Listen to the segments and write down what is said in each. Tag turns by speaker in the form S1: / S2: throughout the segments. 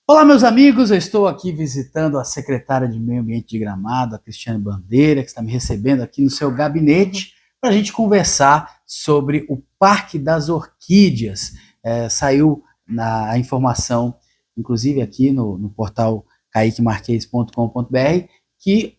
S1: Olá, meus amigos, eu estou aqui visitando a secretária de Meio Ambiente de Gramado, a Cristiane Bandeira, que está me recebendo aqui no seu gabinete para a gente conversar sobre o Parque das Orquídeas. Saiu a informação, inclusive aqui no portal caiquemarques.com.br, que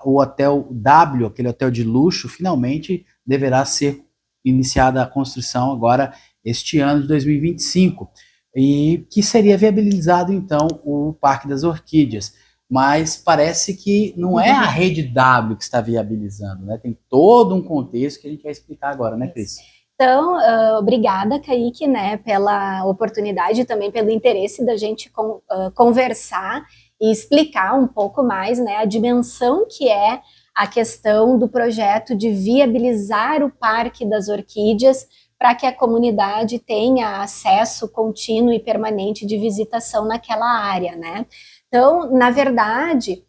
S1: o Hotel W, aquele hotel de luxo, finalmente deverá ser iniciada a construção agora este ano de 2025 e que seria viabilizado então o Parque das Orquídeas. Mas parece que não é a Rede W que está viabilizando, né? Tem todo um contexto que a gente vai explicar agora, né, Cris?
S2: Então, obrigada, Kaique, né, pela oportunidade e também pelo interesse da gente conversar e explicar um pouco mais, né, a dimensão que é a questão do projeto de viabilizar o Parque das Orquídeas para que a comunidade tenha acesso contínuo e permanente de visitação naquela área, né? Então, na verdade,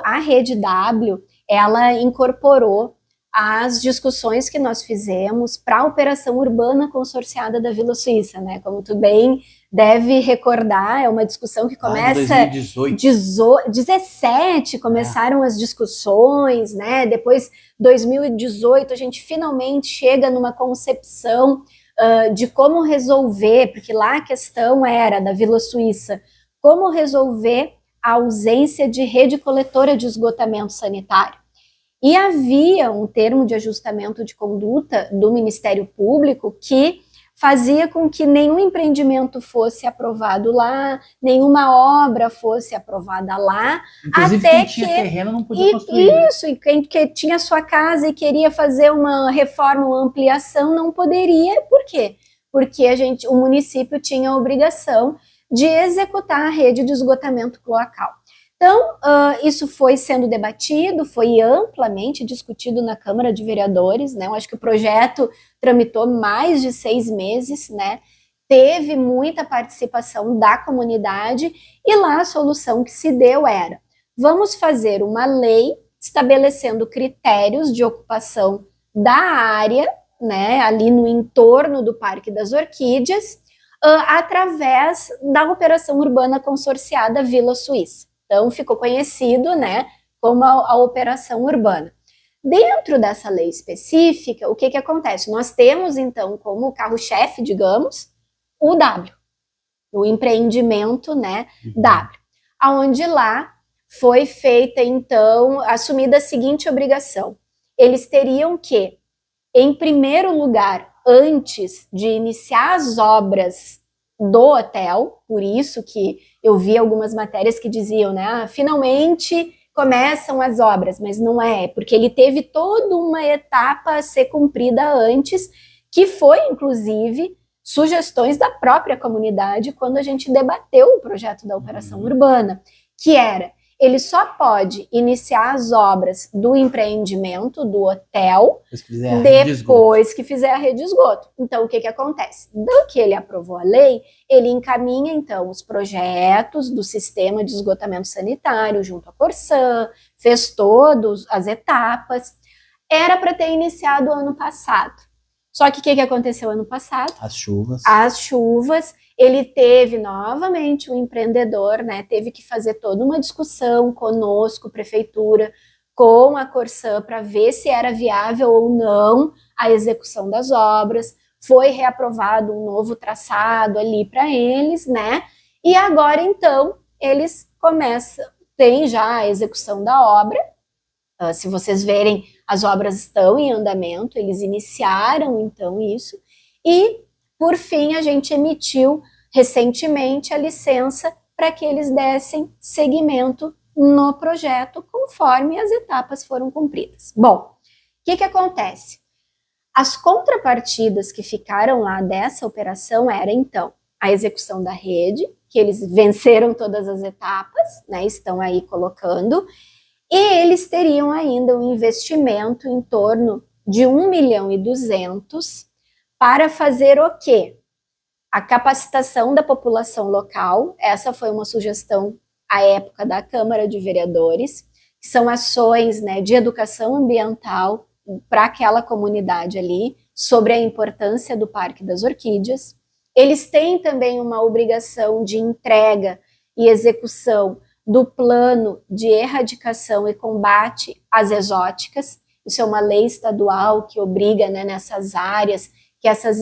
S2: a Rede W, ela incorporou as discussões que nós fizemos para a operação urbana consorciada da Vila Suíça, né? Como tu bem deve recordar, é uma discussão que começa
S1: em 2018.
S2: 17 começaram as discussões, né? Depois 2018 a gente finalmente chega numa concepção de como resolver, porque lá a questão era da Vila Suíça, como resolver a ausência de rede coletora de esgotamento sanitário. E havia um termo de ajustamento de conduta do Ministério Público que fazia com que nenhum empreendimento fosse aprovado lá, nenhuma obra fosse aprovada lá,
S1: Inclusive,
S2: até
S1: quem tinha terreno não podia construir.
S2: Isso, e quem que tinha sua casa e queria fazer uma reforma ou ampliação não poderia. Por quê? Porque o município tinha a obrigação de executar a rede de esgotamento cloacal. Então, isso foi sendo debatido, foi amplamente discutido na Câmara de Vereadores, né? Eu acho que o projeto tramitou mais de 6 meses, né? Teve muita participação da comunidade e lá a solução que se deu era: vamos fazer uma lei estabelecendo critérios de ocupação da área, né? Ali no entorno do Parque das Orquídeas, através da operação urbana consorciada Vila Suíça. Então, ficou conhecido, né, como a operação urbana. Dentro dessa lei específica, o que acontece? Nós temos, então, como carro-chefe, digamos, o W, o empreendimento, né, W, aonde lá foi feita, então, assumida a seguinte obrigação: eles teriam que, em primeiro lugar, antes de iniciar as obras do hotel, por isso que eu vi algumas matérias que diziam, né, finalmente começam as obras, mas não é, porque ele teve toda uma etapa a ser cumprida antes, que foi, inclusive, sugestões da própria comunidade quando a gente debateu o projeto da operação urbana, que era: ele só pode iniciar as obras do empreendimento, do hotel, depois que fizer a rede de esgoto. Então, o que acontece? Do que ele aprovou a lei, ele encaminha, então, os projetos do sistema de esgotamento sanitário junto à Corsã, fez todas as etapas. Era para ter iniciado ano passado. Só que o que aconteceu ano passado? As chuvas. Ele teve novamente um empreendedor, né? Teve que fazer toda uma discussão conosco, prefeitura, com a Corsã, para ver se era viável ou não a execução das obras. Foi reaprovado um novo traçado ali para eles, né? E agora, então, eles começam, tem já a execução da obra. Se vocês verem, as obras estão em andamento, eles iniciaram, então, isso. E, por fim, a gente emitiu recentemente a licença para que eles dessem seguimento no projeto conforme as etapas foram cumpridas. Bom, o que acontece? As contrapartidas que ficaram lá dessa operação era, então, a execução da rede, que eles venceram todas as etapas, né, estão aí colocando, e eles teriam ainda um investimento em torno de 1.200.000 para fazer o quê? A capacitação da população local. Essa foi uma sugestão à época da Câmara de Vereadores, que são ações, né, de educação ambiental para aquela comunidade ali, sobre a importância do Parque das Orquídeas. Eles têm também uma obrigação de entrega e execução do plano de erradicação e combate às exóticas. Isso é uma lei estadual que obriga, né, nessas áreas, que essas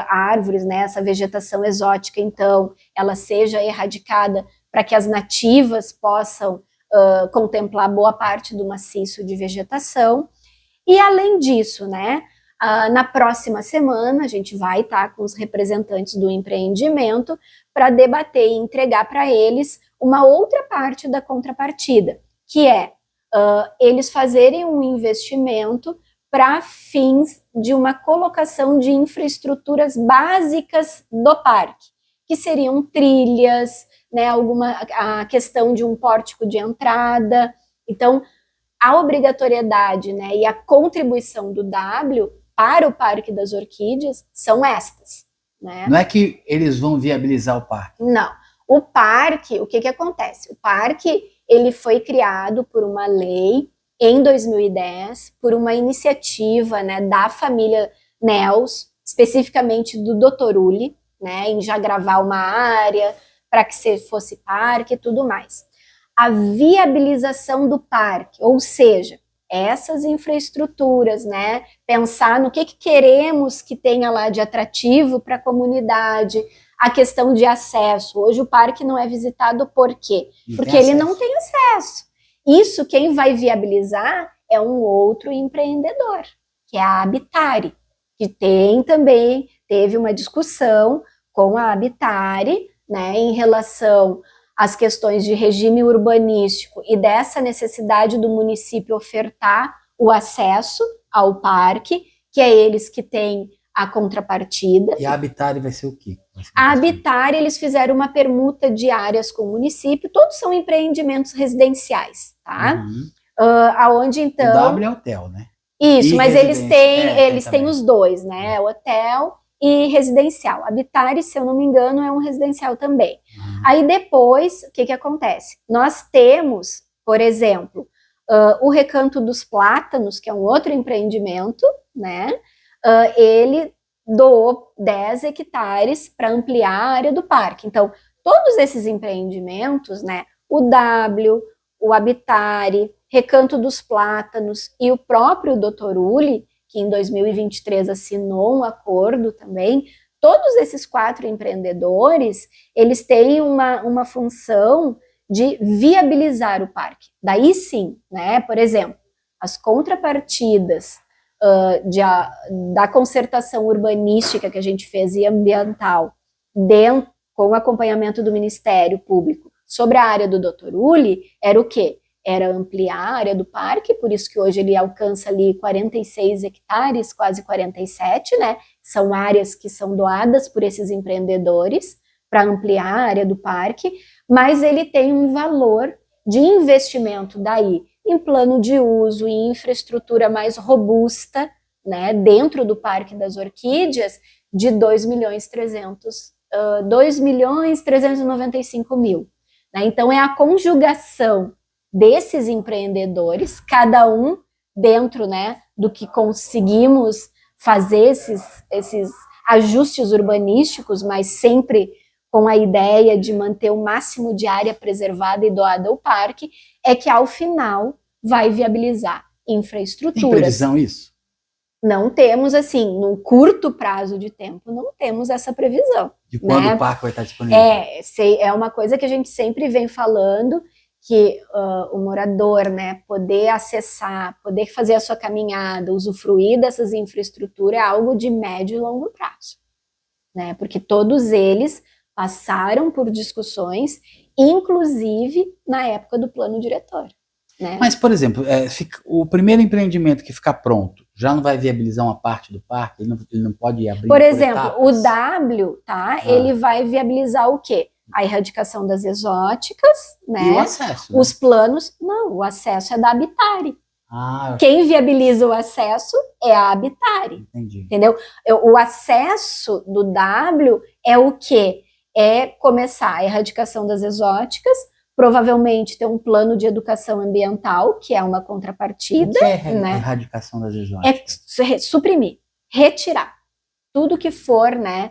S2: árvores, né, essa vegetação exótica, então, ela seja erradicada para que as nativas possam contemplar boa parte do maciço de vegetação. E, além disso, né, na próxima semana, a gente vai estar com os representantes do empreendimento para debater e entregar para eles uma outra parte da contrapartida, que é eles fazerem um investimento para fins de uma colocação de infraestruturas básicas do parque, que seriam trilhas, né, a questão de um pórtico de entrada. Então, a obrigatoriedade, né, e a contribuição do W para o Parque das Orquídeas são estas. Né?
S1: Não é que eles vão viabilizar o parque.
S2: Não. O parque, o que acontece? O parque ele foi criado por uma lei em 2010, por uma iniciativa, né, da família Nels, especificamente do Dr. Uli, né, em já gravar uma área para que fosse parque e tudo mais. A viabilização do parque, ou seja, essas infraestruturas, né, pensar no que queremos que tenha lá de atrativo para a comunidade, a questão de acesso. Hoje o parque não é visitado por quê? Porque ele não tem acesso. Isso quem vai viabilizar é um outro empreendedor, que é a Habitare, que teve uma discussão com a Habitare, né, em relação às questões de regime urbanístico e dessa necessidade do município ofertar o acesso ao parque, que é eles que têm a contrapartida.
S1: E a Habitare vai ser o quê?
S2: A Habitare, eles fizeram uma permuta de áreas com o município, todos são empreendimentos residenciais, tá? Aonde então...
S1: O W é hotel, né?
S2: Isso, mas eles têm os dois, né? Hotel e residencial. Habitare, se eu não me engano, é um residencial também. Aí depois, o que acontece? Nós temos, por exemplo, o Recanto dos Plátanos, que é um outro empreendimento, né? Ele doou 10 hectares para ampliar a área do parque. Então, todos esses empreendimentos, né? O W, o Habitare, Recanto dos Plátanos e o próprio Dr. Uli, que em 2023 assinou um acordo também, todos esses 4 empreendedores, eles têm uma função de viabilizar o parque. Daí sim, né, por exemplo, as contrapartidas da concertação urbanística que a gente fez e ambiental, com o acompanhamento do Ministério Público, sobre a área do Dr. Uli, era o quê? Era ampliar a área do parque, por isso que hoje ele alcança ali 46 hectares, quase 47, né? São áreas que são doadas por esses empreendedores para ampliar a área do parque, mas ele tem um valor de investimento daí em plano de uso, em infraestrutura mais robusta, né? Dentro do Parque das Orquídeas, de 2.395.000. Né? Então é a conjugação desses empreendedores, cada um dentro, né, do que conseguimos fazer esses ajustes urbanísticos, mas sempre com a ideia de manter o máximo de área preservada e doada ao parque, é que ao final vai viabilizar infraestruturas.
S1: Tem previsão isso?
S2: Não temos, assim, num curto prazo de tempo, não temos essa previsão.
S1: De quando, né, o parque vai estar disponível?
S2: É uma coisa que a gente sempre vem falando, que o morador, né, poder acessar, poder fazer a sua caminhada, usufruir dessas infraestruturas é algo de médio e longo prazo, né, porque todos eles passaram por discussões, inclusive na época do plano diretor. Né?
S1: Mas, por exemplo, o primeiro empreendimento que ficar pronto, já não vai viabilizar uma parte do parque? Ele não pode abrir
S2: por exemplo, etapas? O W, tá, ele vai viabilizar o quê? A erradicação das exóticas, né?
S1: E o acesso, né?
S2: Os planos, não, o acesso é da Habitare.
S1: Ah,
S2: quem viabiliza o acesso é a Habitare.
S1: Entendi.
S2: Entendeu? O acesso do W é o quê? É começar a erradicação das exóticas, provavelmente ter um plano de educação ambiental, que é uma contrapartida.
S1: O que é
S2: né?
S1: Erradicação das exóticas?
S2: É suprimir, retirar. Tudo que for, né,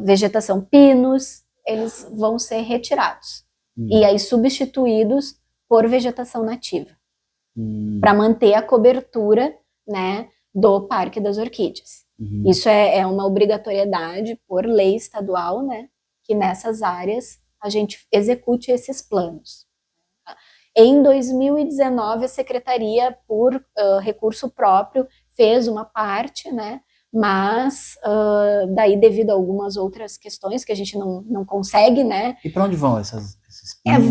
S2: vegetação, pinos, eles vão ser retirados. e aí substituídos por vegetação nativa, para manter a cobertura, né, do Parque das Orquídeas. Isso é uma obrigatoriedade por lei estadual, né, que nessas áreas a gente execute esses planos. Em 2019, a Secretaria, por recurso próprio, fez uma parte, né, mas daí devido a algumas outras questões que a gente não consegue, né.
S1: E para onde vão esses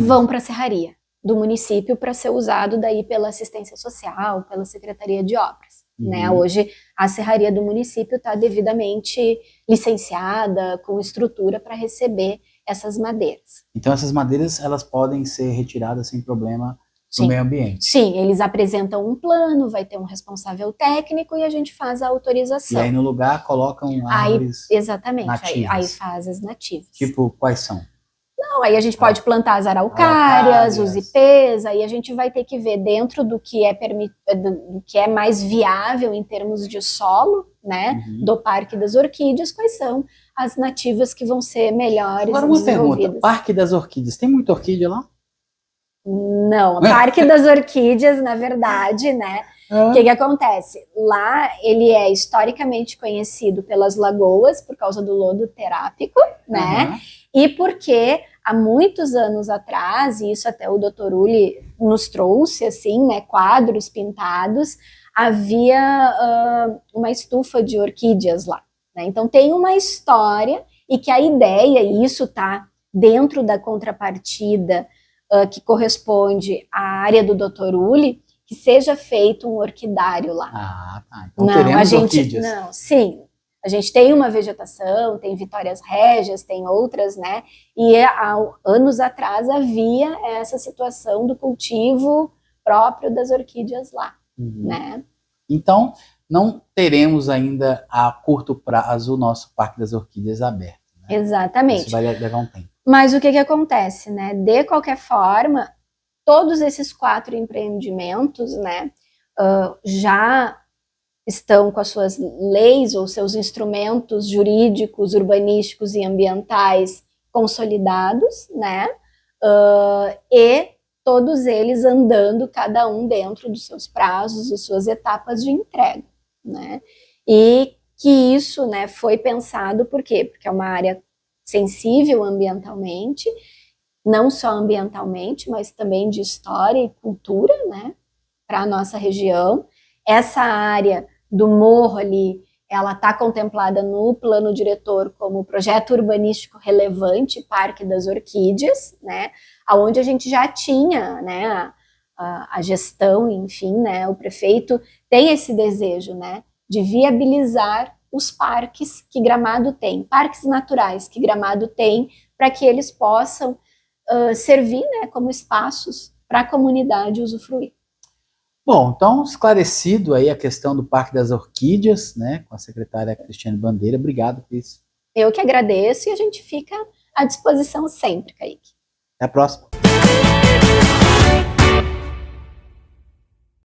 S2: vão para a serraria do município para ser usado daí pela assistência social, pela Secretaria de Obras. Né? Hoje a serraria do município está devidamente licenciada, com estrutura para receber essas madeiras.
S1: Então essas madeiras elas podem ser retiradas sem problema do meio ambiente?
S2: Sim, eles apresentam um plano, vai ter um responsável técnico e a gente faz a autorização.
S1: E aí no lugar colocam árvores
S2: exatamente,
S1: nativas.
S2: Aí faz as nativas.
S1: Tipo, quais são?
S2: Não, aí a gente pode plantar as araucárias, os ipês, aí a gente vai ter que ver dentro do que é mais viável em termos de solo, né, do Parque das Orquídeas, quais são as nativas que vão ser melhores.
S1: Agora uma pergunta, Parque das Orquídeas, tem muita orquídea lá?
S2: Não, o Parque das Orquídeas, na verdade, né, o que acontece? Lá ele é historicamente conhecido pelas lagoas, por causa do lodo terápico, né, e porque há muitos anos atrás, e isso até o Dr. Uli nos trouxe, assim, né, quadros pintados, havia uma estufa de orquídeas lá, né? Então tem uma história e que a ideia, e isso está dentro da contrapartida que corresponde à área do Dr. Uli, que seja feito um orquidário lá.
S1: Ah, tá. Então teremos orquídeas.
S2: Não, sim. A gente tem uma vegetação, tem Vitórias Régias, tem outras, né? E há anos atrás havia essa situação do cultivo próprio das orquídeas lá, né?
S1: Então, não teremos ainda a curto prazo o nosso Parque das Orquídeas aberto, né?
S2: Exatamente.
S1: Isso vai levar um tempo.
S2: Mas o que acontece, né? De qualquer forma, todos esses 4 empreendimentos, né, já estão com as suas leis ou seus instrumentos jurídicos, urbanísticos e ambientais consolidados, né? E todos eles andando, cada um dentro dos seus prazos e suas etapas de entrega, né? E que isso, né, foi pensado por quê? Porque é uma área sensível ambientalmente, não só ambientalmente, mas também de história e cultura, né, para a nossa região. Essa área do morro ali, ela está contemplada no plano diretor como projeto urbanístico relevante, Parque das Orquídeas, né, onde a gente já tinha, né, a gestão, enfim, né, o prefeito tem esse desejo, né, de viabilizar os parques que Gramado tem, parques naturais que Gramado tem, para que eles possam servir, né, como espaços para a comunidade usufruir.
S1: Bom, então esclarecido aí a questão do Parque das Orquídeas, né, com a secretária Cristiane Bandeira. Obrigado, Cris.
S2: Eu que agradeço e a gente fica à disposição sempre, Kaique.
S1: Até a próxima.